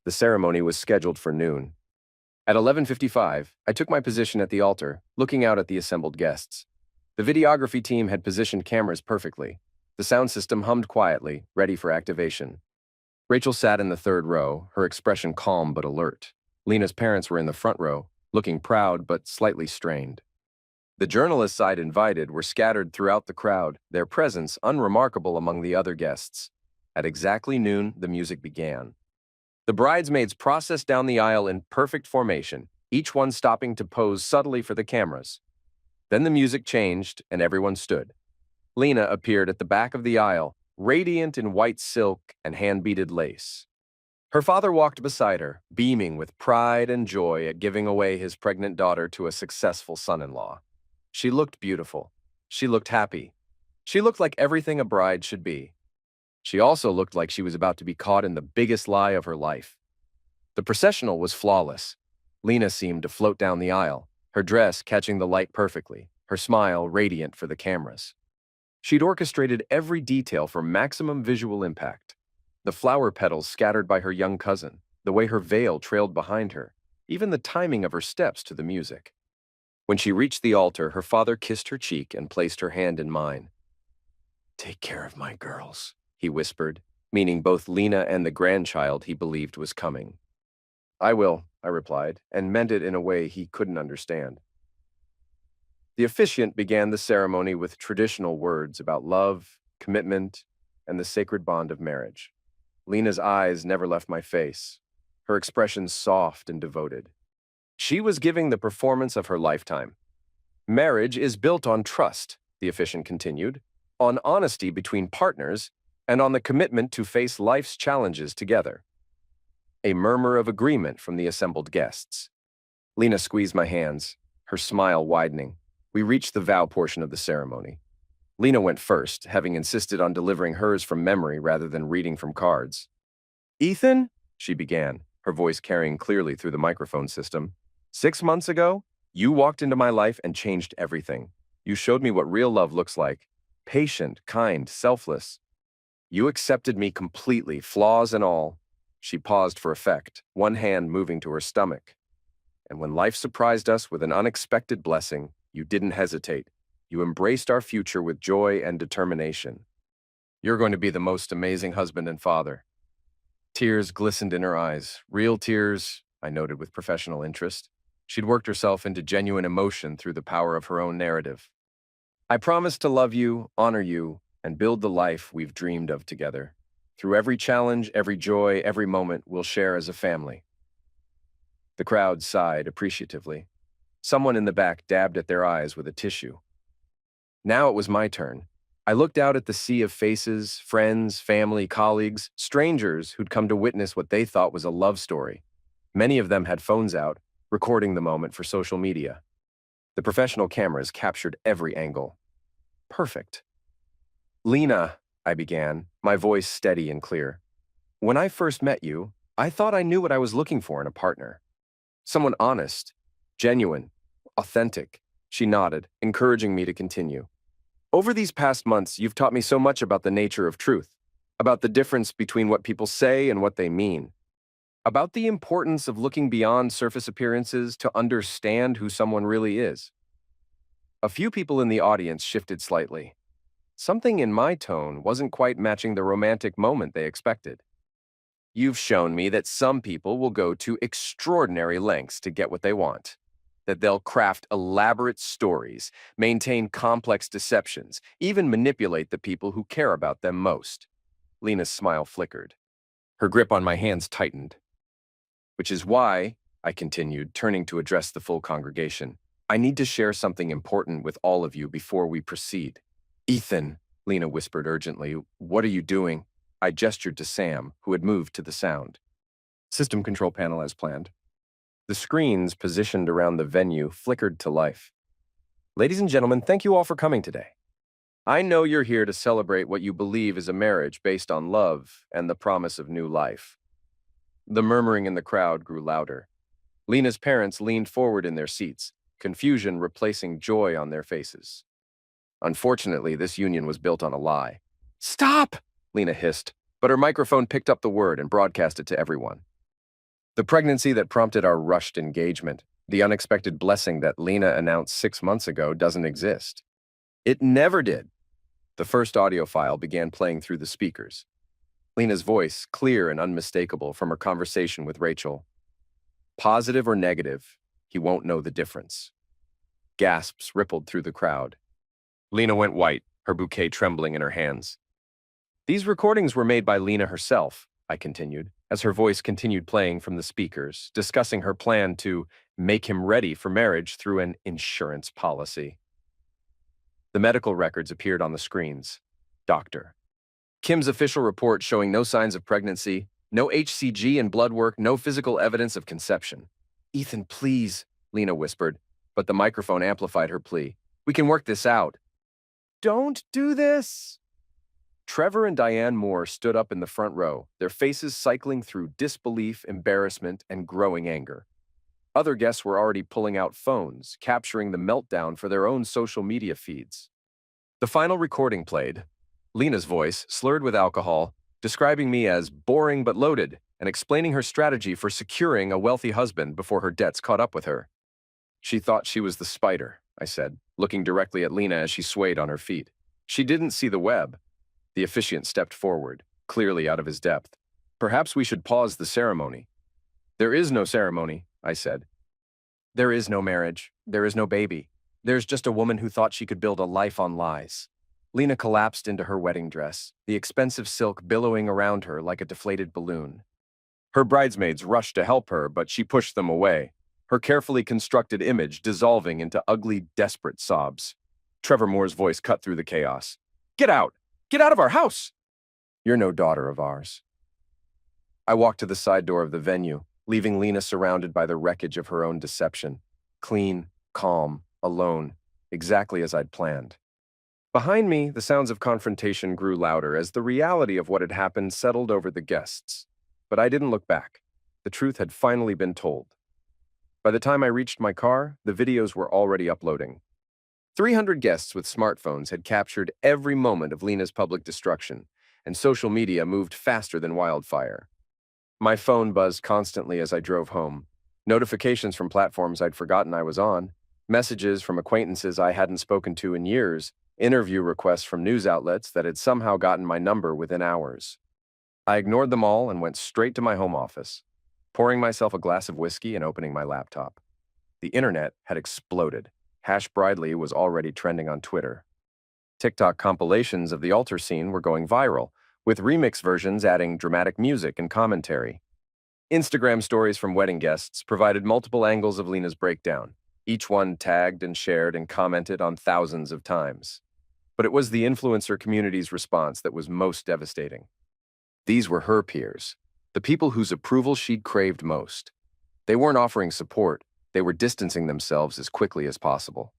Speaker 1: The ceremony was scheduled for noon. At 11:55, I took my position at the altar, looking out at the assembled guests. The videography team had positioned cameras perfectly. The sound system hummed quietly, ready for activation. Rachel sat in the third row, her expression calm but alert. Lena's parents were in the front row, looking proud but slightly strained. The journalists I'd invited were scattered throughout the crowd, their presence unremarkable among the other guests. At exactly noon, the music began. The bridesmaids processed down the aisle in perfect formation, each one stopping to pose subtly for the cameras. Then the music changed, and everyone stood. Lena appeared at the back of the aisle, radiant in white silk and hand-beaded lace. Her father walked beside her, beaming with pride and joy at giving away his pregnant daughter to a successful son-in-law. She looked beautiful. She looked happy. She looked like everything a bride should be. She also looked like she was about to be caught in the biggest lie of her life. The processional was flawless. Lena seemed to float down the aisle, her dress catching the light perfectly, her smile radiant for the cameras. She'd orchestrated every detail for maximum visual impact. The flower petals scattered by her young cousin, the way her veil trailed behind her, even the timing of her steps to the music. When she reached the altar, her father kissed her cheek and placed her hand in mine. "Take care of my girls," he whispered, meaning both Lena and the grandchild he believed was coming. "I will," I replied, and meant it in a way he couldn't understand. The officiant began the ceremony with traditional words about love, commitment, and the sacred bond of marriage. Lena's eyes never left my face, her expression soft and devoted. She was giving the performance of her lifetime. "Marriage is built on trust," the officiant continued, "on honesty between partners, and on the commitment to face life's challenges together." A murmur of agreement from the assembled guests. Lena squeezed my hands, her smile widening. We reached the vow portion of the ceremony. Lena went first, having insisted on delivering hers from memory rather than reading from cards. "Ethan," she began, her voice carrying clearly through the microphone system, "6 months ago, you walked into my life and changed everything. You showed me what real love looks like. Patient, kind, selfless. You accepted me completely, flaws and all." She paused for effect, one hand moving to her stomach. "And when life surprised us with an unexpected blessing, you didn't hesitate. You embraced our future with joy and determination. You're going to be the most amazing husband and father." Tears glistened in her eyes. Real tears, I noted with professional interest. She'd worked herself into genuine emotion through the power of her own narrative. "I promise to love you, honor you, and build the life we've dreamed of together. Through every challenge, every joy, every moment we'll share as a family." The crowd sighed appreciatively. Someone in the back dabbed at their eyes with a tissue. Now it was my turn. I looked out at the sea of faces, friends, family, colleagues, strangers who'd come to witness what they thought was a love story. Many of them had phones out, recording the moment for social media. The professional cameras captured every angle. Perfect. "Lena," I began, my voice steady and clear. "When I first met you, I thought I knew what I was looking for in a partner. Someone honest, genuine, authentic." She nodded, encouraging me to continue. "Over these past months, you've taught me so much about the nature of truth, about the difference between what people say and what they mean, about the importance of looking beyond surface appearances to understand who someone really is." A few people in the audience shifted slightly. Something in my tone wasn't quite matching the romantic moment they expected. "You've shown me that some people will go to extraordinary lengths to get what they want, that they'll craft elaborate stories, maintain complex deceptions, even manipulate the people who care about them most." Lena's smile flickered. Her grip on my hands tightened. "Which is why," I continued, turning to address the full congregation, "I need to share something important with all of you before we proceed." "Ethan," Lena whispered urgently, "what are you doing?" I gestured to Sam, who had moved to the sound. "System control panel as planned." The screens positioned around the venue flickered to life. "Ladies and gentlemen, thank you all for coming today. I know you're here to celebrate what you believe is a marriage based on love and the promise of new life." The murmuring in the crowd grew louder. Lena's parents leaned forward in their seats, confusion replacing joy on their faces. Unfortunately, this union was built on a lie. Stop! Lena hissed, but her microphone picked up the word and broadcast it to everyone. The pregnancy that prompted our rushed engagement, the unexpected blessing that Lena announced 6 months ago, doesn't exist. It never did. The first audio file began playing through the speakers. Lena's voice, clear and unmistakable from her conversation with Rachel. Positive or negative, he won't know the difference. Gasps rippled through the crowd. Lena went white, her bouquet trembling in her hands. These recordings were made by Lena herself, I continued, as her voice continued playing from the speakers, discussing her plan to make him ready for marriage through an insurance policy. The medical records appeared on the screens. Doctor. Kim's official report showing no signs of pregnancy, no HCG and blood work, no physical evidence of conception. Ethan, please, Lena whispered, but the microphone amplified her plea. We can work this out. Don't do this! Trevor and Diane Moore stood up in the front row, their faces cycling through disbelief, embarrassment, and growing anger. Other guests were already pulling out phones, capturing the meltdown for their own social media feeds. The final recording played. Lena's voice, slurred with alcohol, describing me as boring but loaded and explaining her strategy for securing a wealthy husband before her debts caught up with her. She thought she was the spider, I said, looking directly at Lena as she swayed on her feet. She didn't see the web. The officiant stepped forward, clearly out of his depth. Perhaps we should pause the ceremony. There is no ceremony, I said. There is no marriage. There is no baby. There's just a woman who thought she could build a life on lies. Lena collapsed into her wedding dress, the expensive silk billowing around her like a deflated balloon. Her bridesmaids rushed to help her, but she pushed them away, her carefully constructed image dissolving into ugly, desperate sobs. Trevor Moore's voice cut through the chaos. Get out! Get out of our house! You're no daughter of ours. I walked to the side door of the venue, leaving Lena surrounded by the wreckage of her own deception. Clean, calm, alone, exactly as I'd planned. Behind me, the sounds of confrontation grew louder as the reality of what had happened settled over the guests. But I didn't look back. The truth had finally been told. By the time I reached my car, the videos were already uploading. 300 guests with smartphones had captured every moment of Lena's public destruction, and social media moved faster than wildfire. My phone buzzed constantly as I drove home. Notifications from platforms I'd forgotten I was on, messages from acquaintances I hadn't spoken to in years, interview requests from news outlets that had somehow gotten my number within hours. I ignored them all and went straight to my home office, pouring myself a glass of whiskey and opening my laptop. The internet had exploded. Hash Bridley was already trending on Twitter. TikTok compilations of the altar scene were going viral, with remix versions adding dramatic music and commentary. Instagram stories from wedding guests provided multiple angles of Lena's breakdown, each one tagged and shared and commented on thousands of times. But it was the influencer community's response that was most devastating. These were her peers, the people whose approval she'd craved most. They weren't offering support, they were distancing themselves as quickly as possible.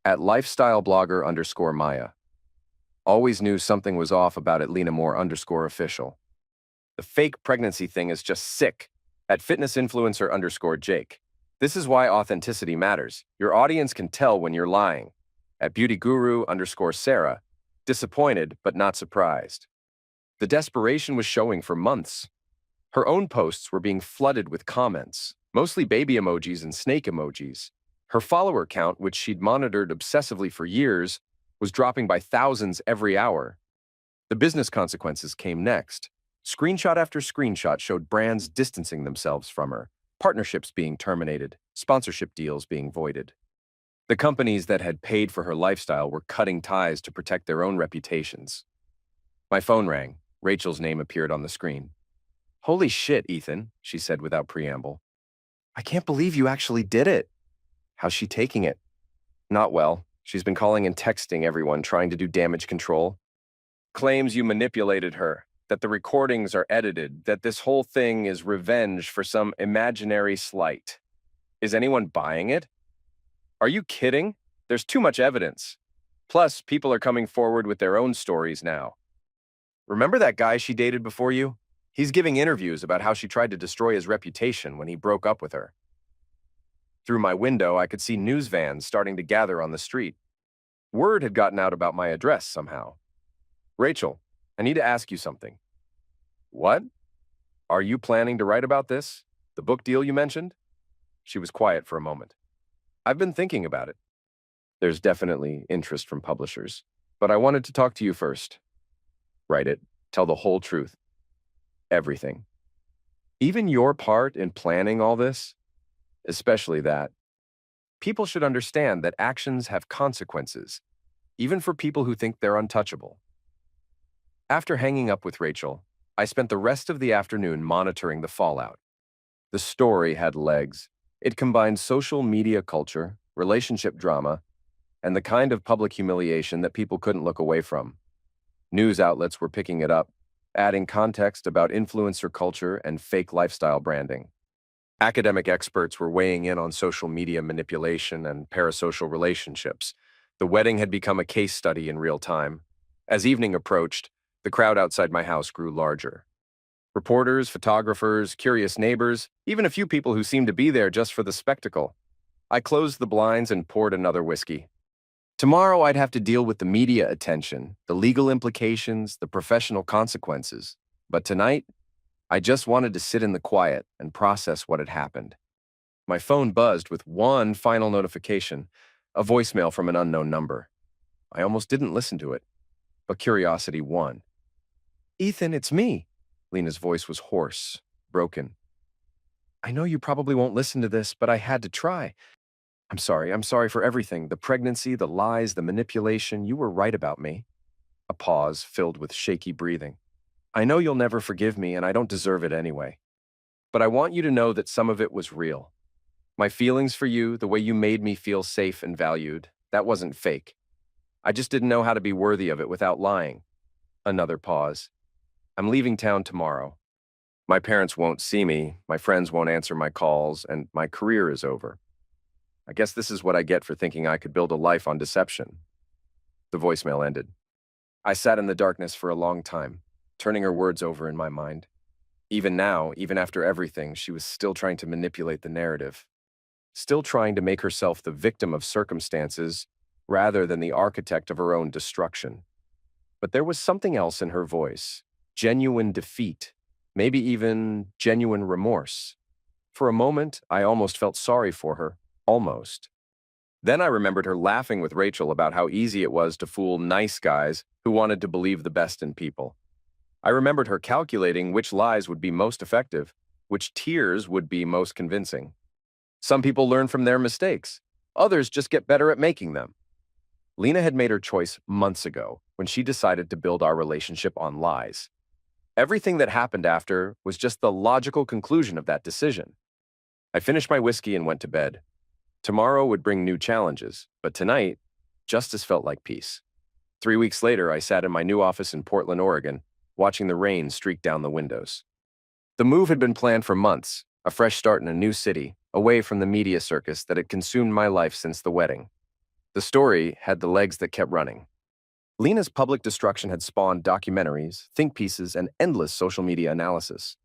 Speaker 1: At lifestyleblogger_Maya. Always knew something was off about it, Lena Moore_official. The fake pregnancy thing is just sick. At fitnessinfluencer_Jake. This is why authenticity matters. Your audience can tell when you're lying. At beautyguru_Sarah. Disappointed, but not surprised. The desperation was showing for months. Her own posts were being flooded with comments, mostly baby emojis and snake emojis. Her follower count, which she'd monitored obsessively for years, was dropping by thousands every hour. The business consequences came next. Screenshot after screenshot showed brands distancing themselves from her, partnerships being terminated, sponsorship deals being voided. The companies that had paid for her lifestyle were cutting ties to protect their own reputations. My phone rang. Rachel's name appeared on the screen. Holy shit, Ethan, she said without preamble. I can't believe you actually did it. How's she taking it? Not well. She's been calling and texting everyone trying to do damage control. Claims you manipulated her, that the recordings are edited, that this whole thing is revenge for some imaginary slight. Is anyone buying it? Are you kidding? There's too much evidence. Plus, people are coming forward with their own stories now. Remember that guy she dated before you? He's giving interviews about how she tried to destroy his reputation when he broke up with her. Through my window, I could see news vans starting to gather on the street. Word had gotten out about my address somehow. Rachel, I need to ask you something. What? Are you planning to write about this? The book deal you mentioned? She was quiet for a moment. I've been thinking about it. There's definitely interest from publishers, but I wanted to talk to you first. Write it. Tell the whole truth. Everything. Even your part in planning all this? Especially that. People should understand that actions have consequences, even for people who think they're untouchable. After hanging up with Rachel, I spent the rest of the afternoon monitoring the fallout. The story had legs. It combined social media culture, relationship drama, and the kind of public humiliation that people couldn't look away from. News outlets were picking it up, adding context about influencer culture and fake lifestyle branding. Academic experts were weighing in on social media manipulation and parasocial relationships. The wedding had become a case study in real time. As evening approached, the crowd outside my house grew larger. Reporters, photographers, curious neighbors, even a few people who seemed to be there just for the spectacle. I closed the blinds and poured another whiskey. Tomorrow I'd have to deal with the media attention, the legal implications, the professional consequences. But tonight, I just wanted to sit in the quiet and process what had happened. My phone buzzed with one final notification, a voicemail from an unknown number. I almost didn't listen to it, but curiosity won. Ethan, it's me. Lena's voice was hoarse, broken. I know you probably won't listen to this, but I had to try. I'm sorry for everything. The pregnancy, the lies, the manipulation. You were right about me. A pause filled with shaky breathing. I know you'll never forgive me, and I don't deserve it anyway. But I want you to know that some of it was real. My feelings for you, the way you made me feel safe and valued, that wasn't fake. I just didn't know how to be worthy of it without lying. Another pause. I'm leaving town tomorrow. My parents won't see me, my friends won't answer my calls, and my career is over. I guess this is what I get for thinking I could build a life on deception. The voicemail ended. I sat in the darkness for a long time, turning her words over in my mind. Even now, even after everything, she was still trying to manipulate the narrative. Still trying to make herself the victim of circumstances rather than the architect of her own destruction. But there was something else in her voice. Genuine defeat. Maybe even genuine remorse. For a moment, I almost felt sorry for her. Almost. Then I remembered her laughing with Rachel about how easy it was to fool nice guys who wanted to believe the best in people. I remembered her calculating which lies would be most effective, which tears would be most convincing. Some people learn from their mistakes. Others just get better at making them. Lena had made her choice months ago when she decided to build our relationship on lies. Everything that happened after was just the logical conclusion of that decision. I finished my whiskey and went to bed. Tomorrow would bring new challenges, but tonight, justice felt like peace. 3 weeks later, I sat in my new office in Portland, Oregon, watching the rain streak down the windows. The move had been planned for months, a fresh start in a new city, away from the media circus that had consumed my life since the wedding. The story had the legs that kept running. Lena's public destruction had spawned documentaries, think pieces, and endless social media analysis.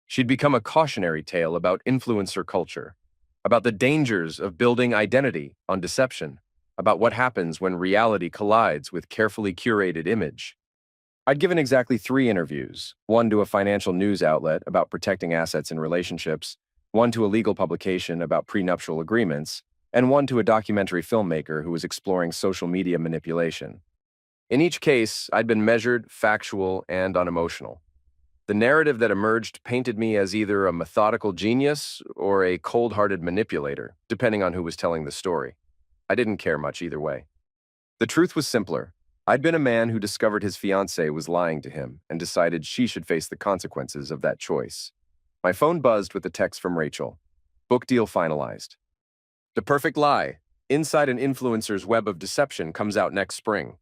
Speaker 1: She'd become a cautionary tale about influencer culture, about the dangers of building identity on deception, about what happens when reality collides with carefully curated image. I'd given exactly 3 interviews, one to a financial news outlet about protecting assets in relationships, one to a legal publication about prenuptial agreements, and one to a documentary filmmaker who was exploring social media manipulation. In each case, I'd been measured, factual, and unemotional. The narrative that emerged painted me as either a methodical genius or a cold-hearted manipulator, depending on who was telling the story. I didn't care much either way. The truth was simpler. I'd been a man who discovered his fiancée was lying to him and decided she should face the consequences of that choice. My phone buzzed with a text from Rachel. Book deal finalized. The Perfect Lie, Inside an Influencer's Web of Deception comes out next spring.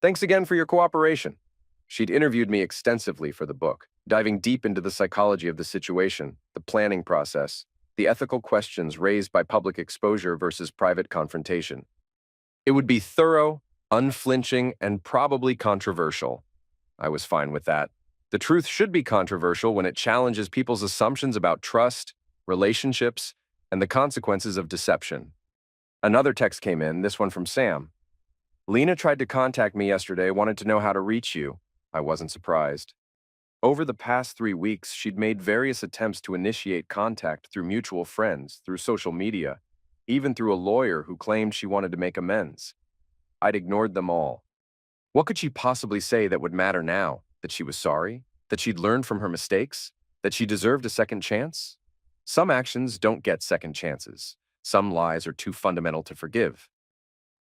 Speaker 1: Thanks again for your cooperation. She'd interviewed me extensively for the book, diving deep into the psychology of the situation, the planning process, the ethical questions raised by public exposure versus private confrontation. It would be thorough, unflinching, and probably controversial. I was fine with that. The truth should be controversial when it challenges people's assumptions about trust, relationships, and the consequences of deception. Another text came in, this one from Sam. Lena tried to contact me yesterday, wanted to know how to reach you. I wasn't surprised. Over the past 3 weeks, she'd made various attempts to initiate contact through mutual friends, through social media, even through a lawyer who claimed she wanted to make amends. I'd ignored them all. What could she possibly say that would matter now? That she was sorry? That she'd learned from her mistakes? That she deserved a second chance? Some actions don't get second chances. Some lies are too fundamental to forgive.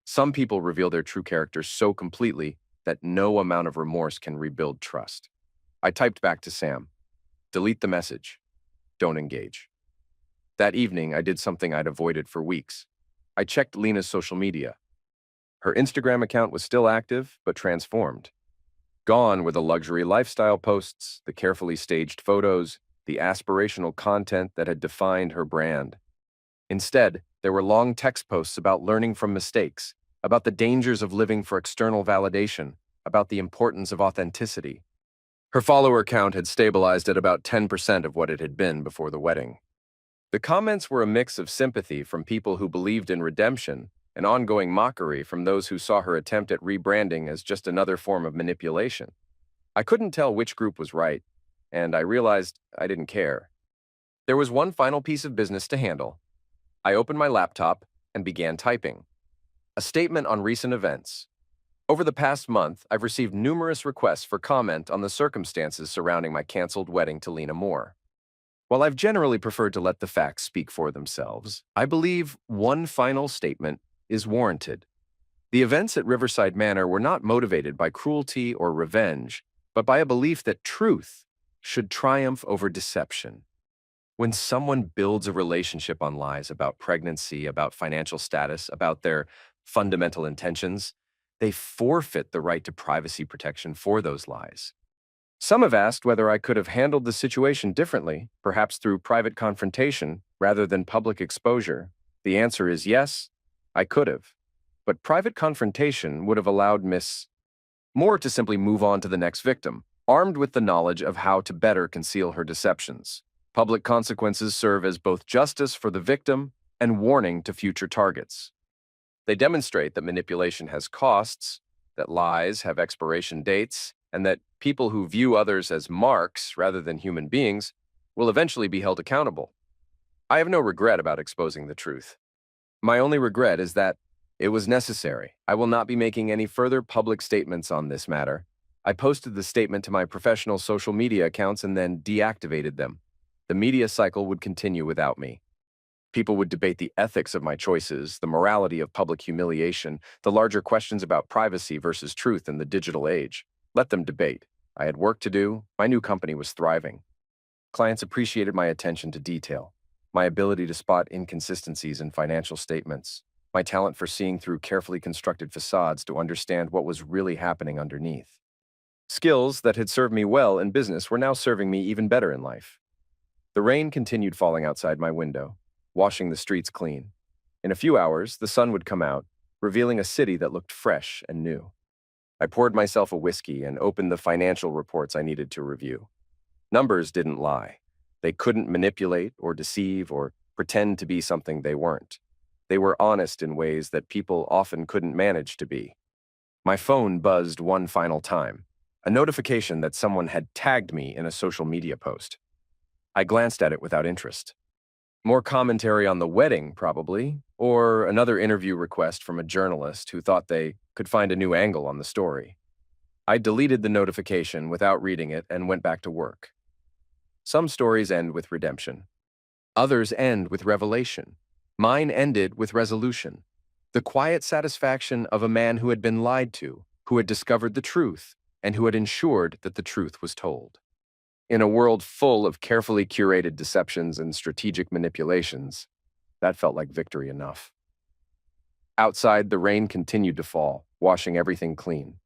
Speaker 1: Some people reveal their true character so completely that no amount of remorse can rebuild trust. I typed back to Sam, delete the message, don't engage. That evening, I did something I'd avoided for weeks. I checked Lena's social media. Her Instagram account was still active, but transformed. Gone were the luxury lifestyle posts, the carefully staged photos, the aspirational content that had defined her brand. Instead, there were long text posts about learning from mistakes, about the dangers of living for external validation, about the importance of authenticity. Her follower count had stabilized at about 10% of what it had been before the wedding. The comments were a mix of sympathy from people who believed in redemption and ongoing mockery from those who saw her attempt at rebranding as just another form of manipulation. I couldn't tell which group was right, and I realized I didn't care. There was one final piece of business to handle. I opened my laptop and began typing. A statement on recent events. Over the past month, I've received numerous requests for comment on the circumstances surrounding my canceled wedding to Lena Moore. While I've generally preferred to let the facts speak for themselves, I believe one final statement is warranted. The events at Riverside Manor were not motivated by cruelty or revenge, but by a belief that truth should triumph over deception. When someone builds a relationship on lies about pregnancy, about financial status, about their fundamental intentions, they forfeit the right to privacy protection for those lies. Some have asked whether I could have handled the situation differently, perhaps through private confrontation rather than public exposure. The answer is yes, I could have. But private confrontation would have allowed Miss Moore to simply move on to the next victim, armed with the knowledge of how to better conceal her deceptions. Public consequences serve as both justice for the victim and warning to future targets. They demonstrate that manipulation has costs, that lies have expiration dates, and that people who view others as marks rather than human beings will eventually be held accountable. I have no regret about exposing the truth. My only regret is that it was necessary. I will not be making any further public statements on this matter. I posted the statement to my professional social media accounts and then deactivated them. The media cycle would continue without me. People would debate the ethics of my choices, the morality of public humiliation, the larger questions about privacy versus truth in the digital age. Let them debate. I had work to do. My new company was thriving. Clients appreciated my attention to detail, my ability to spot inconsistencies in financial statements, my talent for seeing through carefully constructed facades to understand what was really happening underneath. Skills that had served me well in business were now serving me even better in life. The rain continued falling outside my window, washing the streets clean. In a few hours, the sun would come out, revealing a city that looked fresh and new. I poured myself a whiskey and opened the financial reports I needed to review. Numbers didn't lie. They couldn't manipulate or deceive or pretend to be something they weren't. They were honest in ways that people often couldn't manage to be. My phone buzzed one final time, a notification that someone had tagged me in a social media post. I glanced at it without interest. More commentary on the wedding, probably, or another interview request from a journalist who thought they could find a new angle on the story. I deleted the notification without reading it and went back to work. Some stories end with redemption. Others end with revelation. Mine ended with resolution. The quiet satisfaction of a man who had been lied to, who had discovered the truth, and who had ensured that the truth was told. In a world full of carefully curated deceptions and strategic manipulations, that felt like victory enough. Outside, the rain continued to fall, washing everything clean.